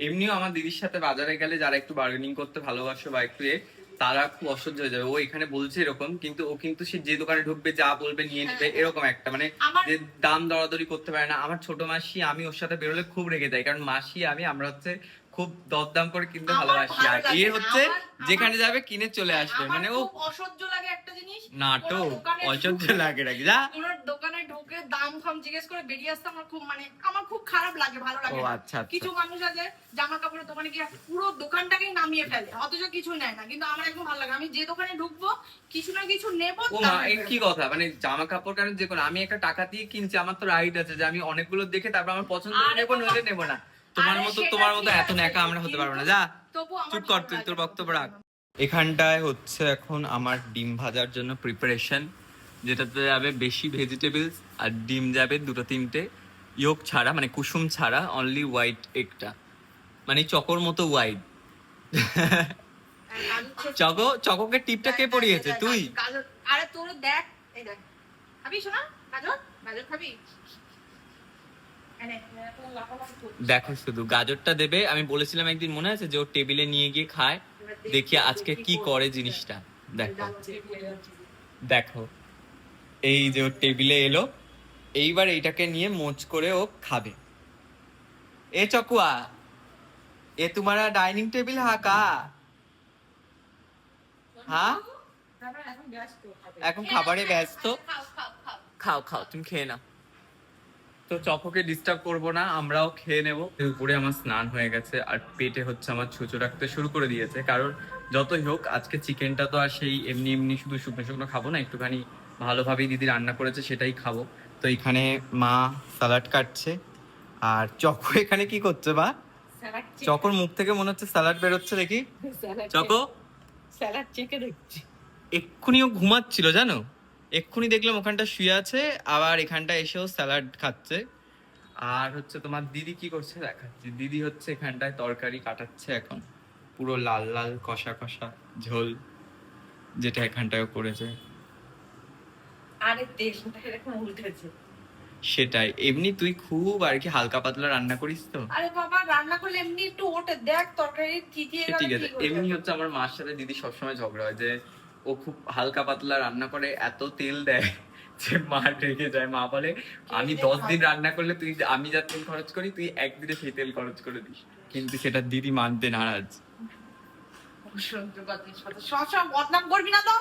এমনিও আমার দিদির সাথে বাজারে গেলে যারা একটু বার্গেনিং করতে ভালোবাসো বা একটু তারা খুব অসহ্য হয়ে যাবে। ও এখানে বলছে এরকম, কিন্তু ও কিন্তু সে যে দোকানে ঢুকবে যা বলবে নিয়ে নেবে, এরকম একটা মানে যে দাম দরাদরি করতে পারে না। আমার ছোট মাসি, আমি ওর সাথে বেরোলে খুব রেগে যাই, কারণ মাসি আমরা হচ্ছে খুব দরদাম করে কিনতে ভালোবাসি, আর এ হচ্ছে যেখানে যাবে কিনে চলে আসবে। মানে ও অসহ্য লাগে একটা জিনিস, নাটক অসহ্য লাগে নাকি যা দোকানে ঢুকে দাম ফাম জিজ্ঞেস করে বেরিয়ে আসতে আমার খুব খারাপ লাগে, ভালো লাগে না। আচ্ছা। কিছু মানুষ আছে জামা কাপড়ের দোকানে গিয়ে পুরো দোকানটাকেই নামিয়ে ফেলে, অথচ কিছু নেয় না, কিন্তু আমার একদম ভালো লাগে। আমি যে দোকানে ঢুকবো কিছু না কিছু নেবো। কি কথা, মানে জামা কাপড় কারণ যে কোনো, আমি একটা টাকা দিয়ে কিনছি, আমার তো রাইট আছে যে আমি অনেকগুলো দেখে তারপর আমার পছন্দ নেবো, নইলে নেবো না। তোমার মতো এত ন্যাকা আমরা হতে পারবো না। যা চুপ কর, তুই তোর বক্তব্য রাখ। এখানটায় হচ্ছে এখন আমার ডিম ভাজার জন্য প্রিপারেশন, যেটাতে যাবে বেশি ভেজিটেবলস, আর ডিম যাবে 2-3টে, ইয়োক ছাড়া মানে কুসুম ছাড়া, অনলি হোয়াইট এগটা, মানে চকোর মতো হোয়াইট। চকোকে টিপটা কে পড়িয়েছে? তুই? আরে তোর দেখ, এই দেখ, খাবি শোনা? গাজর খাবি? দেখো শুধু গাজরটা দেবে। আমি বলেছিলাম একদিন, মনে আছে যে ও টেবিলে নিয়ে গিয়ে খায়, দেখি আজকে কি করে জিনিসটা। দেখো দেখো, এই যে ও টেবিলে এলো, এইবার এইটাকে নিয়ে মোচ করে ও খাবে। এ চকুয়া, এ তোমারা ডাইনিং টেবিল হাকা? হ্যাঁ, এখন খাবারে ব্যস্ত। খাও খাও, তুমি খেয়ে নাও। তো চকোকে ডিস্টার্ব করবো না, আমরাও খেয়ে নেবো। দুপুরে আমার স্নান হয়ে গেছে, আর পেটে হচ্ছে আমার ছুঁচো রাখতে শুরু করে দিয়েছে, কারণ যতই হোক আজকে চিকেনটা তো আর সেই এমনি এমনি শুধু শুকনো শুকনো খাবো না, একটুখানি ভালোভাবেই দিদি রান্না করেছে সেটাই খাবো। তো এখানে মা স্যালাড কাটছে, আর চকো এখানে কি করছে? বা চকোর মুখ থেকে মনে হচ্ছে স্যালাড বেরোচ্ছে, দেখি চকো স্যালাড চেকে দেখছি। এক্ষুনিও ঘুমাচ্ছিল জানো, এক্ষুনি দেখলাম ওখানটা শুয়ে আছে, আবার এখানটা এসেও স্যালাড খাচ্ছে। আর হচ্ছে তোমার দিদি কি করছে দেখাচ্ছি। দিদি হচ্ছে এখানটায় তরকারি কাটাচ্ছে এখন, পুরো লাল লাল কষা কষা ঝোল, যেটা এখানটায় করেছে। আরে তেলটা এরকম উল্টেছে। সেটাই, এমনি তুই খুব আর কি হালকা পাতলা রান্না করিস তো। আরে বাবা, রান্না করলে এমনি একটু ওঠে, দেখ তরকারি থিতিয়ে গেল। ঠিক আছে, এমনি হচ্ছে আমার মার সাথে দিদি সবসময় ঝগড়া হয় যে ও খুব হালকা পাতলা রান্না করে, এত তেল দেয় যে মা রেগে যায়। মা বলে আমি 10 দিন রান্না করলে তুই, আমি যা তেল খরচ করি তুই একদিনে সেই তেল খরচ করে দিস, কিন্তু সেটা দিদি মানতে নারাজ। সব বদনাম করবি না তো।